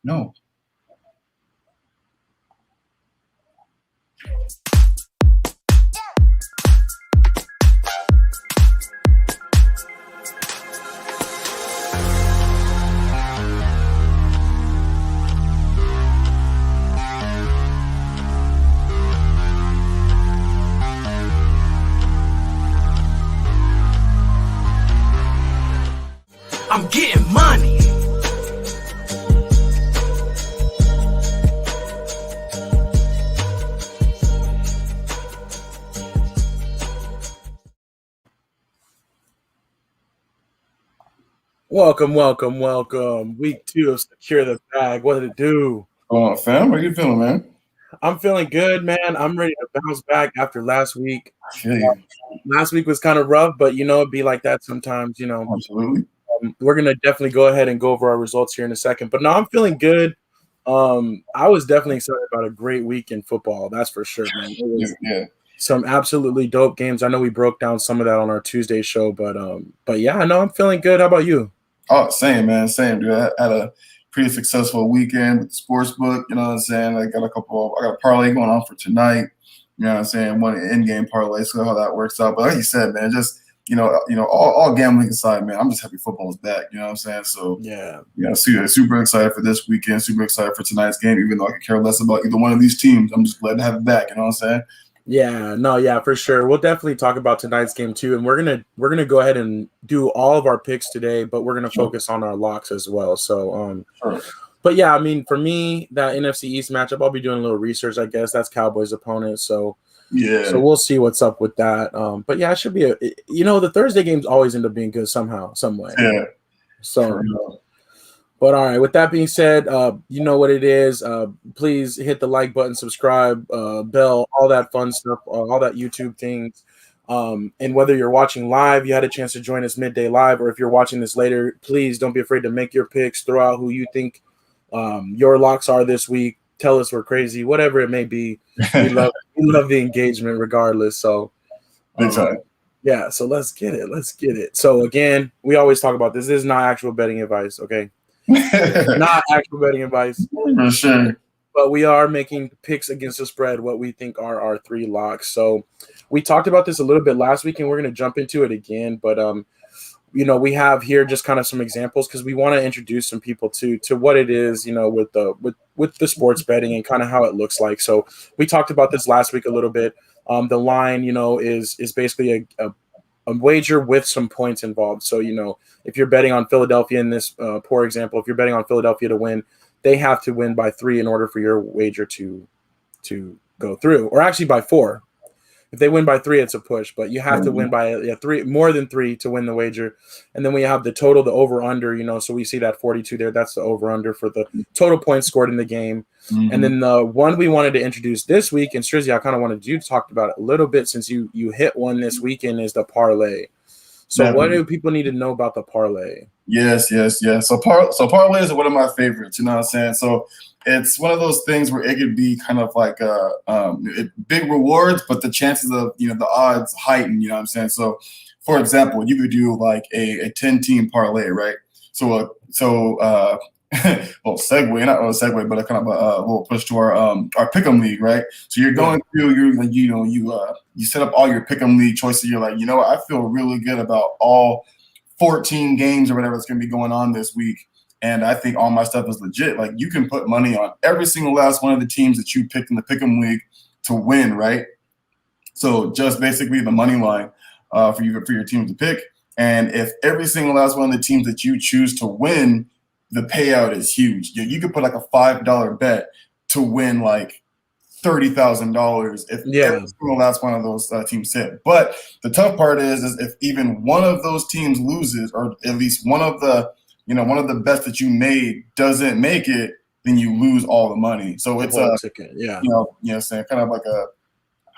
No. I'm getting money. Welcome. Week 2 of Secure the Bag. What did it do? Fam, how you feeling, man? I'm feeling good, man. I'm ready to bounce back after last week. I feel you. Last week was kind of rough, but it'd be like that sometimes. Absolutely. We're gonna definitely go ahead and go over our results here in a second. But no, I'm feeling good. I was definitely excited about a great week in football. That's for sure, man. It was some absolutely dope games. I know we broke down some of that on our Tuesday show, but yeah, no, I'm feeling good. How about you? Oh, same, man. Same, dude. I had a pretty successful weekend with the sports book. You know what I'm saying? I got a parlay going on for tonight. You know what I'm saying? One in-game parlay, so how that works out. But like you said, man, just all gambling aside, man, I'm just happy football's back. You know what I'm saying? So Yeah, super excited for this weekend. Super excited for tonight's game, even though I could care less about either one of these teams. I'm just glad to have it back. You know what I'm saying? Yeah, for sure. We'll definitely talk about tonight's game too, and we're gonna go ahead and do all of our picks today, but we're gonna focus on our locks as well. So, Sure. but yeah, I mean, for me, that NFC East matchup, I'll be doing a little research. I guess that's Cowboys' opponent, so we'll see what's up with that. But yeah, it should be the Thursday games always end up being good somehow, some way. Yeah. So. But all right, with that being said, you know what it is. Please hit the like button, subscribe, bell, all that fun stuff, all that YouTube things. And whether you're watching live, you had a chance to join us midday live, or if you're watching this later, please don't be afraid to make your picks, throw out who you think your locks are this week. Tell us we're crazy, whatever it may be. We love the engagement regardless. So big time. Yeah, so let's get it. So again, we always talk about this. This is not actual betting advice, okay? Not actual betting advice. For sure. But we are making picks against the spread, what we think are our 3 locks. So we talked about this a little bit last week, and we're going to jump into it again. But, we have here just kind of some examples because we want to introduce some people to what it is, with the sports betting and kind of how it looks like. So we talked about this last week a little bit. The line, is basically a wager with some points involved. So, if you're betting on Philadelphia in this poor example, if you're betting on Philadelphia to win, they have to win by 3 in order for your wager to go through, or actually by 4. If they win by 3, it's a push, but you have to win by 3, more than 3 to win the wager. And then we have the total, the over under, so we see that 42 there. That's the over under for the total points scored in the game. Mm-hmm. And then the one we wanted to introduce this week, and Strizzy, I kind of wanted you to talk about it a little bit since you hit one this weekend, is the parlay. So What do people need to know about the parlay? Yes. So parlays are one of my favorites, you know what I'm saying? So it's one of those things where it could be kind of like big rewards, but the chances of, the odds heighten, you know what I'm saying? So, for example, you could do like a 10-team parlay, right? So well, segue, not really segue, but a kind of a little push to our pick'em league, right? So you're going through, you set up all your pick'em league choices. You're like, I feel really good about all 14 games or whatever that's going to be going on this week, and I think all my stuff is legit. Like, you can put money on every single last one of the teams that you picked in the pick'em league to win, right? So just basically the money line for your team to pick, and if every single last one of the teams that you choose to win, the payout is huge. You could put like a $5 bet to win like $30,000 if every single last one of those teams hit. But the tough part is if even one of those teams loses, or at least one of the bets that you made doesn't make it, then you lose all the money. So it's saying kind of like I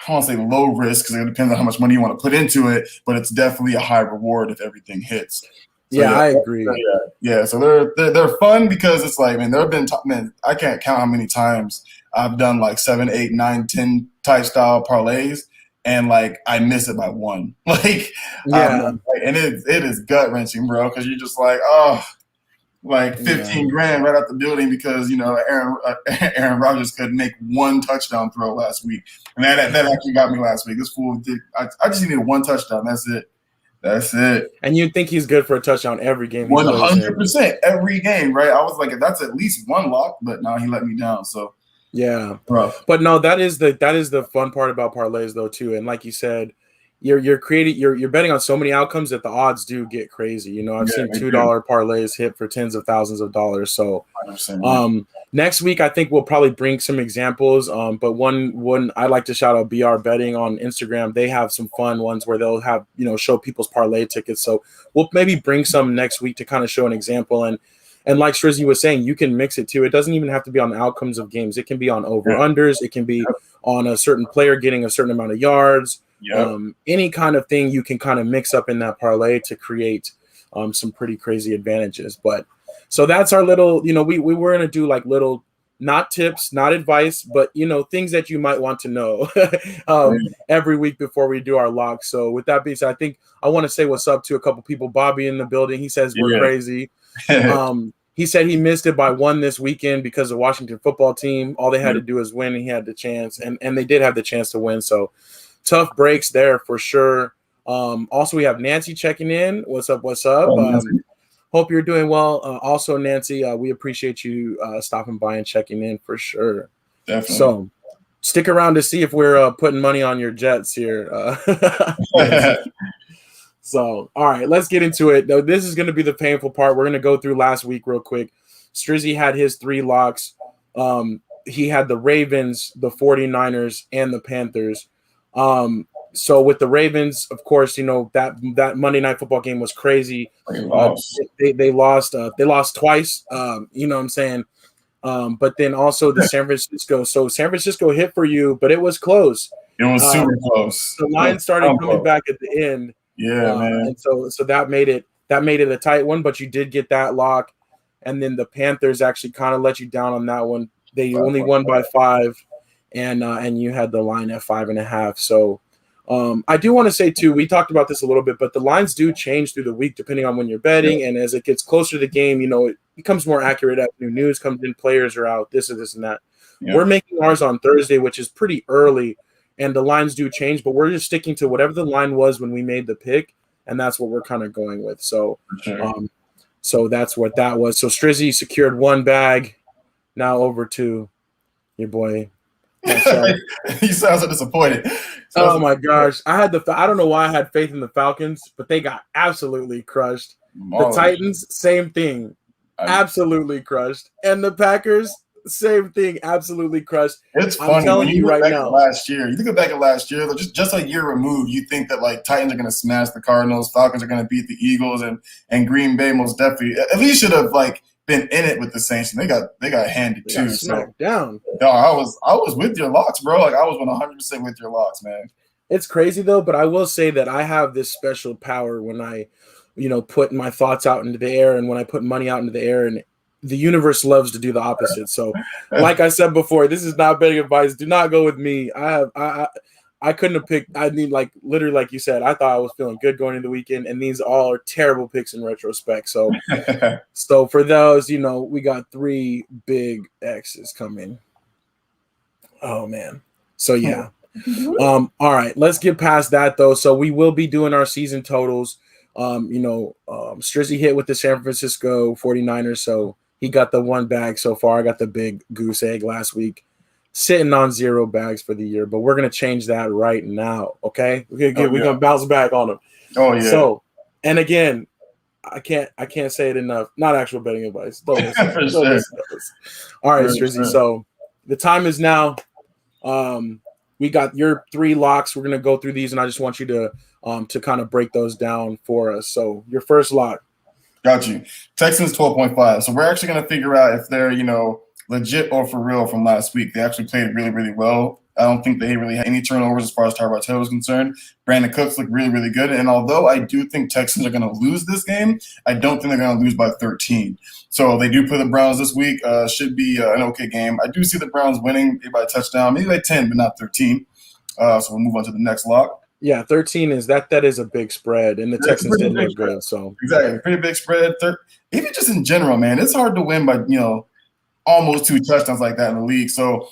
don't want to say low risk because it depends on how much money you want to put into it, but it's definitely a high reward if everything hits. So, I agree. So they're fun because it's like, man, there have been I can't count how many times I've done like 7, 8, 9, 10 type style parlays, and like I miss it by 1. And it is gut wrenching, bro, because you're just like, oh, like 15 grand right out the building because Aaron Rodgers could make one touchdown throw last week, and that actually got me last week. This fool did. I just needed one touchdown. That's it. That's it. And you'd think he's good for a touchdown every game. 100% every game, right? I was like, that's at least one lock, but now he let me down. So yeah, rough. But no, that is the fun part about parlays though too. And like you said, you're betting on so many outcomes that the odds do get crazy. You know, I've seen $2 parlays hit for tens of thousands of dollars. So next week I think we'll probably bring some examples. But one I like to shout out BR Betting on Instagram. They have some fun ones where they'll have, show people's parlay tickets. So we'll maybe bring some next week to kind of show an example. And like Strizzy was saying, you can mix it too. It doesn't even have to be on outcomes of games. It can be on over-unders. It can be on a certain player getting a certain amount of yards. Any kind of thing you can kind of mix up in that parlay to create some pretty crazy advantages. But so that's our little, we were going to do like little, not tips, not advice, but, things that you might want to know every week before we do our lock. So with that being said, I think I want to say what's up to a couple people. Bobby in the building. He says we're crazy. He said he missed it by one this weekend because the Washington football team, all they had to do is win. And he had the chance, and they did have the chance to win. So tough breaks there for sure. Also, we have Nancy checking in. What's up? What's up? Hope you're doing well. Also, Nancy, we appreciate you stopping by and checking in for sure. Definitely. So stick around to see if we're putting money on your Jets here. So, all right, let's get into it. Now, this is going to be the painful part. We're going to go through last week real quick. Strizzy had his 3 locks. He had the Ravens, the 49ers, and the Panthers. So with the Ravens, of course, that Monday Night Football game was crazy. They lost twice. You know what I'm saying? But then also the San Francisco. So San Francisco hit for you, but it was close. It was super close. The line started coming back at the end. Yeah, man. And so that made it a tight one, but you did get that lock. And then the Panthers actually kind of let you down on that one. They only won by 5, and you had the line at 5.5. So I do want to say too, we talked about this a little bit, but the lines do change through the week depending on when you're betting, and as it gets closer to the game, it becomes more accurate as new news comes in, players are out, this and that. We're making ours on Thursday, which is pretty early. And the lines do change, but we're just sticking to whatever the line was when we made the pick, and that's what we're kind of going with. So, so that's what that was. So Strizzy secured 1 bag. Now over to your boy. He sounds so disappointed. Oh my gosh, I don't know why I had faith in the Falcons, but they got absolutely crushed. The Titans, same thing, absolutely crushed, and the Packers. Same thing, absolutely crushed. It's funny. I'm telling you right now. Last year, you think back at last year, just a year removed, you think that like Titans are going to smash the Cardinals, Falcons are going to beat the Eagles, and Green Bay most definitely at least should have like been in it with the Saints, and they got handed too. Smacked down. No, I was with your locks, bro. Like I was 100% with your locks, man. It's crazy though, but I will say that I have this special power when I, put my thoughts out into the air, and when I put money out into the air, and the universe loves to do the opposite. So like I said before, this is not betting advice. Do not go with me. I couldn't have picked. I mean, like literally, like you said, I thought I was feeling good going into the weekend, and these all are terrible picks in retrospect. So, so for those, we got 3 big X's coming. Oh man. So yeah. All right, let's get past that though. So we will be doing our season totals. Strizzy hit with the San Francisco 49ers, so he got the 1 bag so far. I got the big goose egg last week, sitting on 0 bags for the year, but we're going to change that right now, okay? We're going to bounce back on them. Oh, yeah. So, and again, I can't say it enough. Not actual betting advice. Don't listen. For sure. All right, Strizzy. So the time is now. We got your 3 locks. We're going to go through these, and I just want you to kind of break those down for us. So your first lock. Got you. Texans 12.5. So we're actually going to figure out if they're, legit or for real from last week. They actually played really, really well. I don't think they really had any turnovers as far as Tyrod Taylor was concerned. Brandon Cooks looked really, really good. And although I do think Texans are going to lose this game, I don't think they're going to lose by 13. So they do play the Browns this week. Should be an okay game. I do see the Browns winning maybe by a touchdown, maybe by 10, but not 13. So we'll move on to the next lock. Yeah, 13 is that is a big spread, and the It's a Texans pretty did big look spread. good. So Exactly, pretty big spread. Even just in general, man, it's hard to win by almost 2 touchdowns like that in the league. So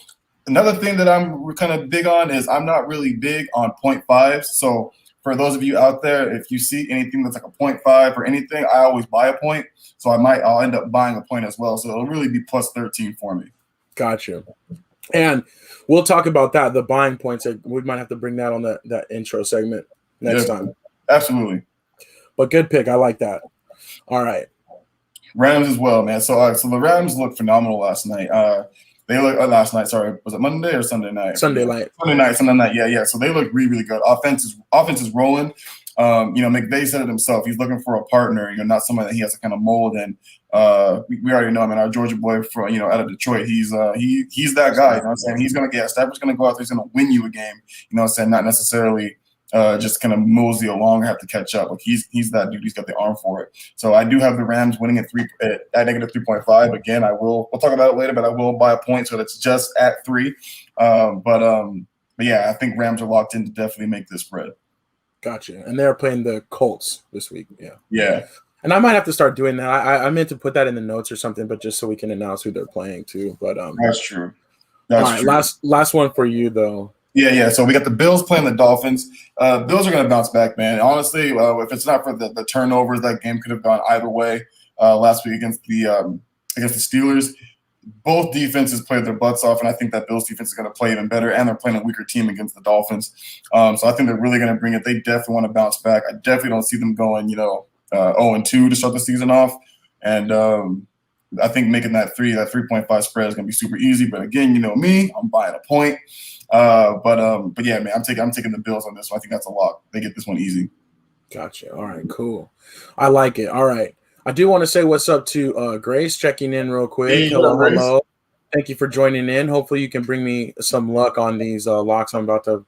another thing that I'm kind of big on is I'm not really big on .5s. So for those of you out there, if you see anything that's like a .5 or anything, I always buy a point. So I'll end up buying a point as well. So it'll really be plus 13 for me. gotcha. And we'll talk about that, the buying points. We might have to bring that on that intro segment next time. Absolutely. But good pick. I like that. All right. Rams as well, man. So so the Rams looked phenomenal last night. They looked last night. Sorry, was it Monday or Sunday night? Sunday night. Sunday night. Yeah. So they look really, really good. Offense is rolling. McVay said it himself. He's looking for a partner. Not someone that he has to kind of mold. And we already know. I mean, our Georgia boy from out of Detroit. He's that guy. You know what I'm saying? He's gonna get Stafford's gonna go out there. He's gonna win you a game. You know what I'm saying? Not necessarily. Just kind of mosey along and have to catch up. Like he's that dude. He's got the arm for it. So I do have the Rams winning at negative 3.5. Again, we'll talk about it later, but I will buy a point, so that's just at 3. But yeah, I think Rams are locked in to definitely make this spread. Gotcha. And they're playing the Colts this week. Yeah. Yeah. And I might have to start doing that. I meant to put that in the notes or something, but just so we can announce who they're playing too. But that's true. That's true. Last one for you though. Yeah. So we got the Bills playing the Dolphins. Bills are going to bounce back, man. Honestly, if it's not for the turnovers, that game could have gone either way last week against the Steelers. Both defenses played their butts off, and I think that Bills defense is going to play even better, and they're playing a weaker team against the Dolphins. So I think they're really going to bring it. They definitely want to bounce back. I definitely don't see them going, 0-2 to start the season off. And I think making that 3.5 spread is going to be super easy. But again, me, I'm buying a point. But yeah, man, I'm taking the Bills on this one. I think that's a lock. They get this one easy. Gotcha. All right, cool. I like it. All right. I do want to say what's up to Grace checking in real quick. Hey, hello. Thank you for joining in. Hopefully you can bring me some luck on these locks I'm about to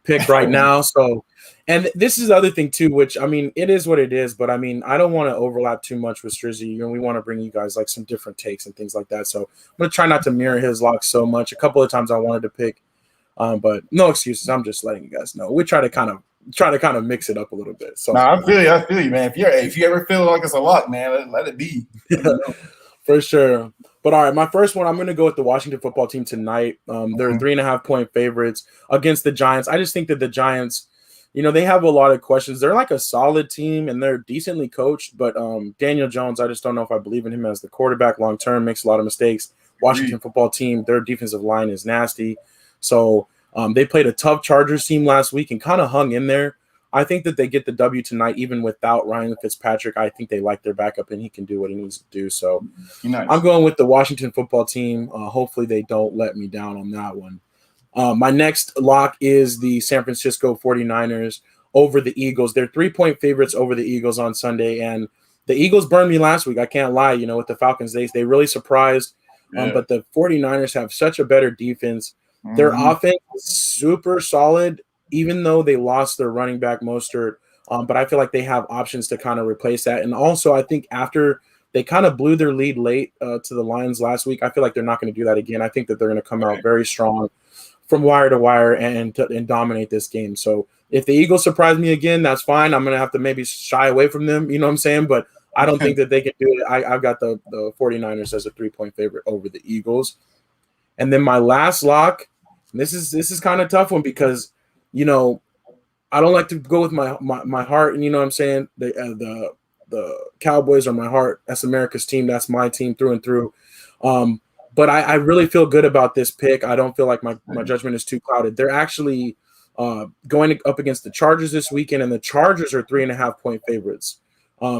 pick right now. So, and this is the other thing too, which I mean, it is what it is, but I mean, I don't want to overlap too much with Strizzy. We want to bring you guys like some different takes and things like that. So I'm going to try not to mirror his locks so much. A couple of times I wanted to pick, but no excuses. I'm just letting you guys know. We try to kind of mix it up a little bit. So I feel you, man. If you ever feel like it's a lock, man, let it be. For sure. But all right, my first one, I'm going to go with the Washington football team tonight. They're 3.5-point favorites against the Giants. I just think that the Giants, they have a lot of questions. They're like a solid team and they're decently coached, but Daniel Jones, I just don't know if I believe in him as the quarterback long term. Makes a lot of mistakes. Washington football team, their defensive line is nasty. So they played a tough Chargers team last week and kind of hung in there. I think that they get the W tonight, even without Ryan Fitzpatrick. I think they like their backup and he can do what he needs to do. So nice. I'm going with the Washington football team. Hopefully they don't let me down on that one. My next lock is the San Francisco 49ers over the Eagles. They're 3-point favorites over the Eagles on Sunday. And the Eagles burned me last week. I can't lie. With the Falcons, they really surprised. But the 49ers have such a better defense. Their offense is super solid, even though they lost their running back Mostert. But I feel like they have options to kind of replace that. And also, I think after they kind of blew their lead late to the Lions last week, I feel like they're not going to do that again. I think that they're going to come out very strong from wire to wire and dominate this game. So if the Eagles surprise me again, that's fine. I'm going to have to maybe shy away from them. You know what I'm saying? But I don't think that they can do it. I've got the 49ers as a 3-point favorite over the Eagles. And then my last lock, this is kind of a tough one because I don't like to go with my heart, and you know what I'm saying. The Cowboys are my heart. That's America's team. That's my team through and through. But I really feel good about this pick. I don't feel like my judgment is too clouded. They're actually going up against the Chargers this weekend, and the Chargers are 3.5-point favorites.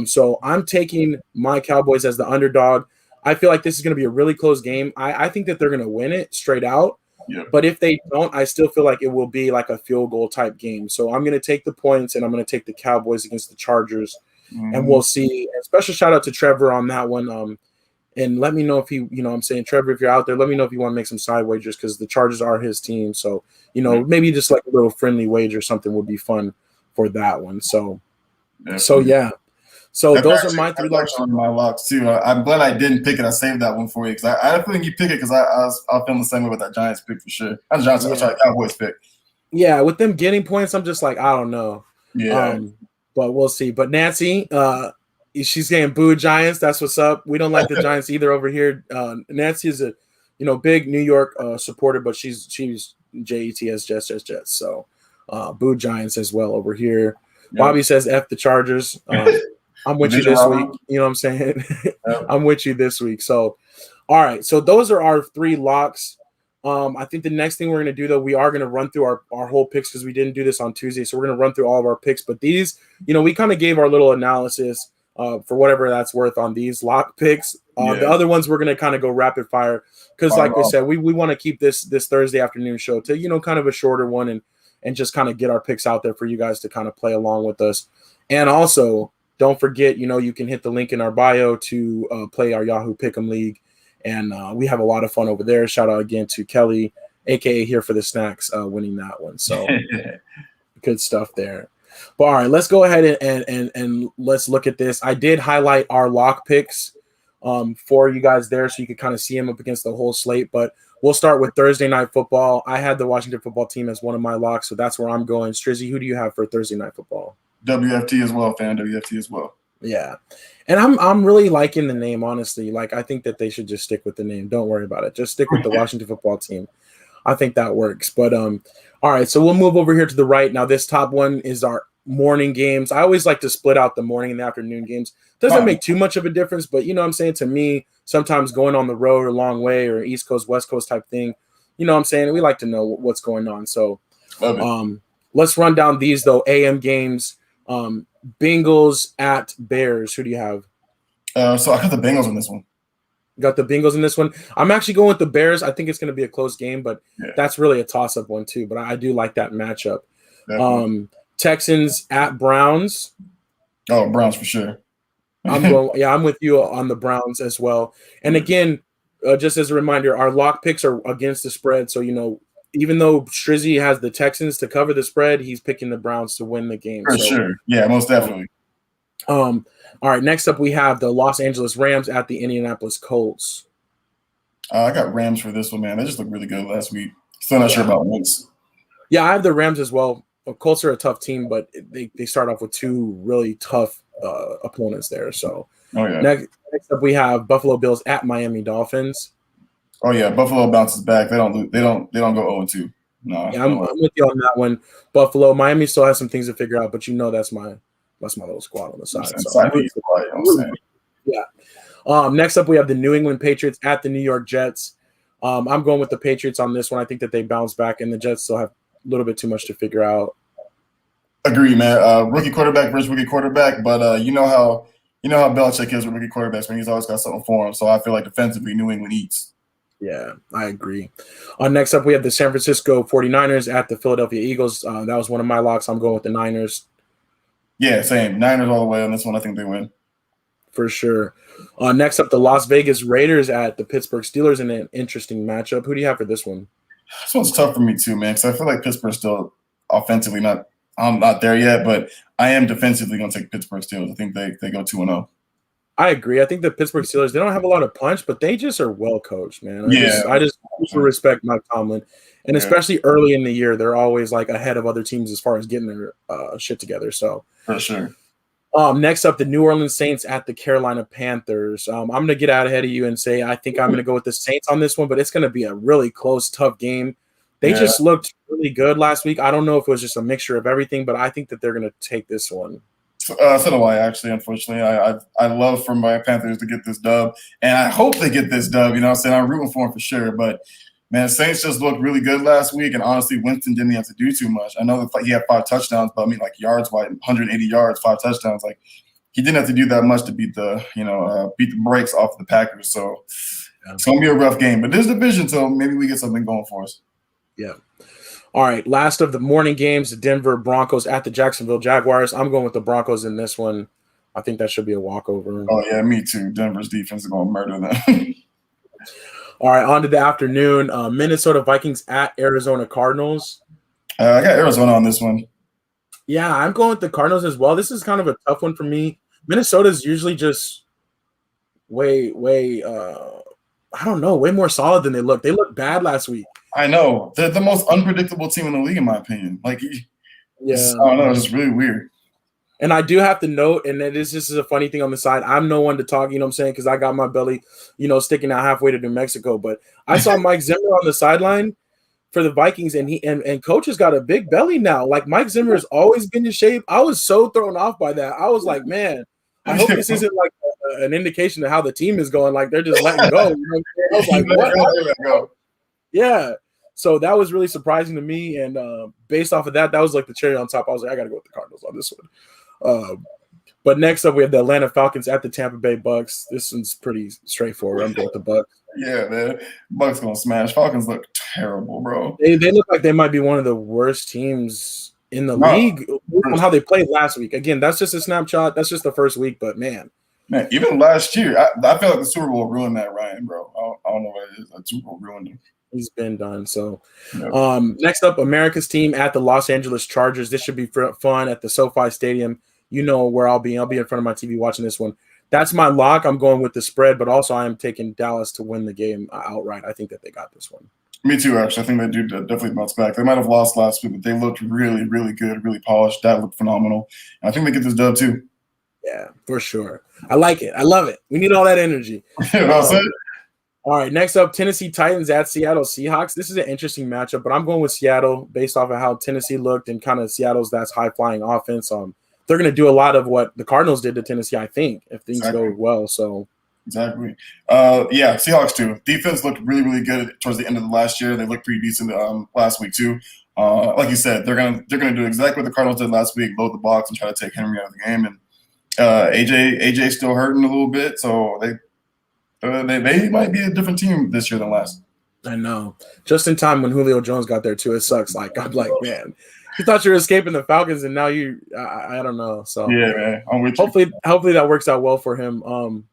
So I'm taking my Cowboys as the underdog. I feel like this is going to be a really close game. I think that they're going to win it straight out. Yeah. But if they don't, I still feel like it will be like a field goal type game. So I'm going to take the points, and I'm going to take the Cowboys against the Chargers, and we'll see. And special shout out to Trevor on that one. And let me know if I'm saying, Trevor, if you're out there, let me know if you want to make some side wagers because the Chargers are his team. So, maybe just like a little friendly wager or something would be fun for that one. So, yeah. So those are my 3 locks. On my locks too. I'm glad I didn't pick it. I saved that one for you because I don't think you pick it because I was feeling the same way with that Giants pick for sure. Not the Giants, sorry, Cowboys pick. Yeah, with them getting points, I'm just like, I don't know. Yeah. Um, but we'll see. But Nancy, she's getting booed Giants. That's what's up. We don't like the Giants either over here. Nancy is a big New York supporter, but she's Jets. So boo Giants as well over here. Yep. Bobby says F the Chargers. I'm with you this week. You know what I'm saying? Yep. I'm with you this week. So all right. So those are our 3 locks. I think the next thing we're going to do, though, we are going to run through our whole picks because we didn't do this on Tuesday. So we're going to run through all of our picks. But these, we kind of gave our little analysis for whatever that's worth on these lock picks. The other ones we're going to kind of go rapid fire because, like we said, we want to keep this Thursday afternoon show to, kind of a shorter one and just kind of get our picks out there for you guys to kind of play along with us. And also, don't forget, you can hit the link in our bio to play our Yahoo Pick'em League. And we have a lot of fun over there. Shout out again to Kelly, a.k.a. Here for the Snacks, winning that one. So good stuff there. But all right, let's go ahead and let's look at this. I did highlight our lock picks for you guys there so you could kind of see them up against the whole slate. But we'll start with Thursday Night Football. I had the Washington Football Team as one of my locks, so that's where I'm going. Strizzy, who do you have for Thursday Night Football? WFT as well, fan. WFT as well. Yeah. And I'm really liking the name, honestly. Like, I think that they should just stick with the name. Don't worry about it. Just stick with the Washington Football Team. I think that works. But all right, so we'll move over here to the right. Now, this top one is our morning games. I always like to split out the morning and the afternoon games. Doesn't make too much of a difference, but you know what I'm saying? To me, sometimes going on the road a long way or East Coast, West Coast type thing, you know what I'm saying? We like to know what's going on. So let's run down these, though, AM games. Bengals at Bears. Who do you have? So I got the Bengals in this one. Got the Bengals in this one. I'm actually going with the Bears. I think it's going to be a close game, but that's really a toss-up one too. But I do like that matchup. Texans at Browns. Oh, Browns for sure. I'm with you on the Browns as well. And again, just as a reminder, our lock picks are against the spread. So, even though Strizzy has the Texans to cover the spread, he's picking the Browns to win the game. For sure. Yeah, most definitely. All right, next up we have the Los Angeles Rams at the Indianapolis Colts. I got Rams for this one, man. They just looked really good last week. Still not sure about Wentz. Yeah, I have the Rams as well. Colts are a tough team, but they start off with 2 really tough opponents there. So next up we have Buffalo Bills at Miami Dolphins. Oh yeah, Buffalo bounces back. They don't go 0-2. No. Yeah, I'm with you on that one. Buffalo, Miami still has some things to figure out, but that's my little squad on the side. Next up we have the New England Patriots at the New York Jets. I'm going with the Patriots on this one. I think that they bounce back, and the Jets still have a little bit too much to figure out. Agree, man. Rookie quarterback versus rookie quarterback, but you know how Belichick is with rookie quarterbacks, man. He's always got something for him. So I feel like defensively, New England eats. Yeah, I agree. Next up, we have the San Francisco 49ers at the Philadelphia Eagles. That was one of my locks. I'm going with the Niners. Yeah, same. Niners all the way on this one. I think they win. For sure. Next up, the Las Vegas Raiders at the Pittsburgh Steelers in an interesting matchup. Who do you have for this one? This one's tough for me too, man, because I feel like Pittsburgh's still offensively not there yet, but I am defensively going to take Pittsburgh Steelers. I think they go 2-0. I agree. I think the Pittsburgh Steelers, they don't have a lot of punch, but they just are well coached, man. I just respect Mike Tomlin. And especially early in the year, they're always like ahead of other teams as far as getting their shit together. So for sure. Next up, the New Orleans Saints at the Carolina Panthers. I'm going to get out ahead of you and say I think I'm going to go with the Saints on this one, but it's going to be a really close, tough game. They just looked really good last week. I don't know if it was just a mixture of everything, but I think that they're going to take this one. So do I, actually, unfortunately. I love for my Panthers to get this dub, and I hope they get this dub. You know what I'm saying? I'm rooting for them for sure. But, man, Saints just looked really good last week, and honestly, Winston didn't have to do too much. I know that he had 5 touchdowns, but I mean, like yards-wise, 180 yards, 5 touchdowns. Like, he didn't have to do that much to beat the brakes off the Packers. So it's going to be a rough game. But there's division, so maybe we get something going for us. Yeah. All right, last of the morning games, the Denver Broncos at the Jacksonville Jaguars. I'm going with the Broncos in this one. I think that should be a walkover. Oh, yeah, me too. Denver's defense is going to murder them. All right, on to the afternoon. Minnesota Vikings at Arizona Cardinals. I got Arizona on this one. Yeah, I'm going with the Cardinals as well. This is kind of a tough one for me. Minnesota's usually just way more solid than they look. They looked bad last week. I know they're the most unpredictable team in the league, in my opinion. Like, Yeah. I don't know, it's just really weird. And I do have to note, and this is a funny thing on the side. I'm no one to talk, you know what I'm saying, because I got my belly, sticking out halfway to New Mexico. But I saw Mike Zimmer on the sideline for the Vikings, and and coach has got a big belly now. Like Mike Zimmer has always been in shape. I was so thrown off by that. I was like, man, I hope this isn't like an indication of how the team is going. Like they're just letting go. You know what I'm saying? I was like, what? Yeah. So that was really surprising to me. And based off of that was like the cherry on top. I was like, I got to go with the Cardinals on this one. But next up, we have the Atlanta Falcons at the Tampa Bay Bucks. This one's pretty straightforward. I'm going with the Bucks. Yeah, man. Bucks gonna smash. Falcons look terrible, bro. They look like they might be one of the worst teams in the league on how they played last week. Again, that's just a snapshot. That's just the first week, but man, even last year, I feel like the Super Bowl ruined that Ryan, bro. I don't know what it is. The Super Bowl ruined him. He's been done. So, next up, America's team at the Los Angeles Chargers. This should be fun at the SoFi Stadium. You know where I'll be. I'll be in front of my TV watching this one. That's my lock. I'm going with the spread, but also I am taking Dallas to win the game outright. I think that they got this one. Me too, actually. I think they do definitely bounce back. They might have lost last week, but they looked really, really good, really polished. That looked phenomenal. And I think they get this dub too. Yeah, for sure. I like it. I love it. We need all that energy. All right, next up, Tennessee Titans at Seattle Seahawks. This is an interesting matchup, but I'm going with Seattle based off of how Tennessee looked and kind of Seattle's that's high-flying offense. They're going to do a lot of what the Cardinals did to Tennessee, I think, if things go well. So exactly. Yeah, Seahawks too. Defense looked really, really good towards the end of the last year. They looked pretty decent last week too. Like you said, they're gonna do exactly what the Cardinals did last week: load the box and try to take Henry out of the game. And AJ's still hurting a little bit, so they might be a different team this year than last. I know. Just in time when Julio Jones got there too, it sucks. Like I'm like, man, you thought you were escaping the Falcons, and now I don't know. So yeah, man. I'm with you. Hopefully that works out well for him.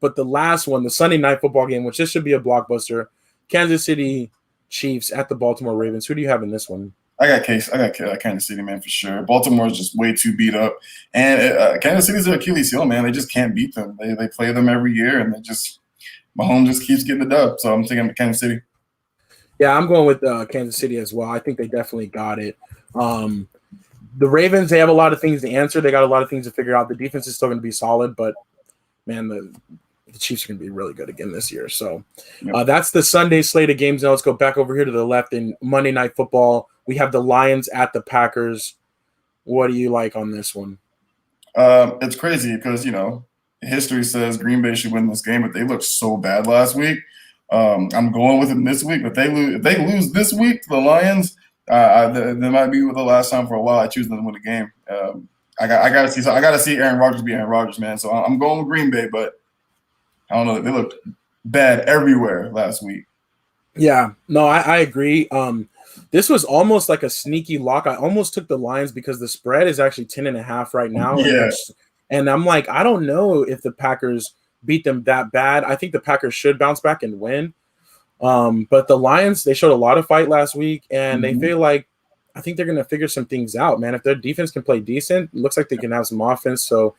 But the last one, the Sunday night football game, which this should be a blockbuster, Kansas City Chiefs at the Baltimore Ravens. Who do you have in this one? I got Kansas City, man, for sure. Baltimore is just way too beat up, and Kansas City's their Achilles heel, man. They just can't beat them. They play them every year, and Mahomes just keeps getting the dub. So I'm thinking Kansas City. Yeah, I'm going with Kansas City as well. I think they definitely got it. The Ravens, they have a lot of things to answer. They got a lot of things to figure out. The defense is still going to be solid, but man, the Chiefs are going to be really good again this year. So that's the Sunday slate of games. Now let's go back over here to the left in Monday Night Football. We have the Lions at the Packers. What do you like on this one? It's crazy because, history says Green Bay should win this game, but they looked so bad last week. I'm going with them this week. If they lose this week to the Lions, they might be the last time for a while I choose them to win the game. I got to see Aaron Rodgers be Aaron Rodgers, man. So I'm going with Green Bay, but I don't know. They looked bad everywhere last week. Yeah, no, I agree. This was almost like a sneaky lock. I almost took the Lions because the spread is actually 10.5 right now. Yeah. And I'm like, I don't know if the Packers beat them that bad. I think the Packers should bounce back and win. But the Lions, they showed a lot of fight last week, and they feel like I think they're going to figure some things out, man. If their defense can play decent, it looks like they can have some offense. So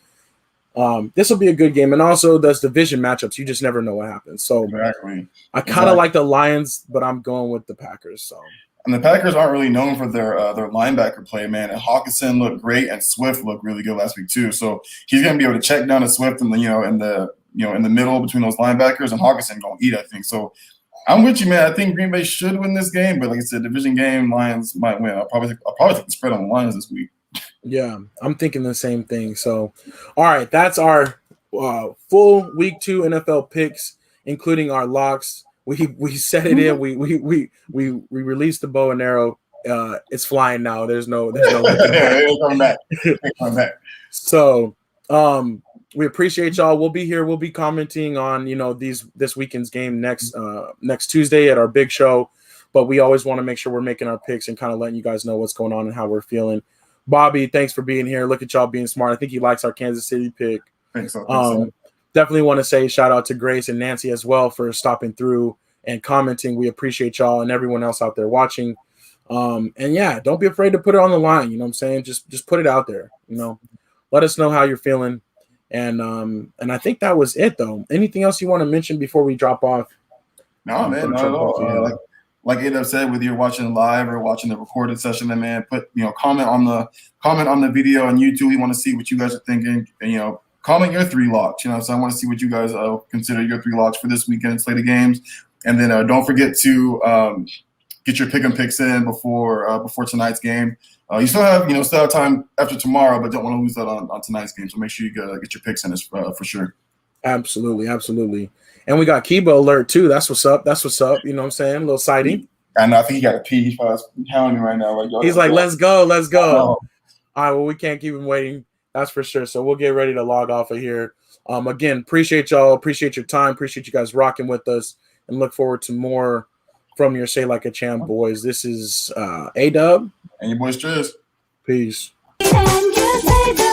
this will be a good game. And also, those division matchups, you just never know what happens. So I kind of like the Lions, but I'm going with the Packers. So. And the Packers aren't really known for their linebacker play, man. And Hawkinson looked great, and Swift looked really good last week too. So he's going to be able to check down to Swift in the middle between those linebackers, and Hawkinson going to eat, I think. So I'm with you, man. I think Green Bay should win this game, but like I said, division game, Lions might win. I'll probably take the spread on the Lions this week. Yeah, I'm thinking the same thing. So, all right, that's our full Week 2 NFL picks, including our locks. We set it in. We released the bow and arrow. It's flying now. There's no coming back. Coming back. So we appreciate y'all. We'll be here. We'll be commenting on this weekend's game next Tuesday at our big show. But we always want to make sure we're making our picks and kind of letting you guys know what's going on and how we're feeling. Bobby, thanks for being here. Look at y'all being smart. I think he likes our Kansas City pick. Thanks so. Definitely want to say shout out to Grace and Nancy as well for stopping through and commenting. We appreciate y'all and everyone else out there watching. And yeah, don't be afraid to put it on the line. You know what I'm saying? Just put it out there. Let us know how you're feeling. And I think that was it though. Anything else you want to mention before we drop off? No, man, not at all. like AW said, whether you're watching live or watching the recorded session, then man, put comment on the video on YouTube. We want to see what you guys are thinking, and comment your 3 locks. So I want to see what you guys consider your 3 locks for this weekend slate of games, and then don't forget to get your pick and picks in before tonight's game. You still have time after tomorrow, but don't want to lose that on tonight's game. So make sure you get your picks in for sure. Absolutely. And we got Kiba alert too. That's what's up. You know what I'm saying? A little sighting. I know. I think he got a pee. He's probably hounding me right now. He's like, let's go. All right. Well, we can't keep him waiting. That's for sure. So we'll get ready to log off of here. Again, appreciate y'all. Appreciate your time. Appreciate you guys rocking with us, and look forward to more from your Say Like a Champ boys. This is AW and your boy Strizz. Peace. And you say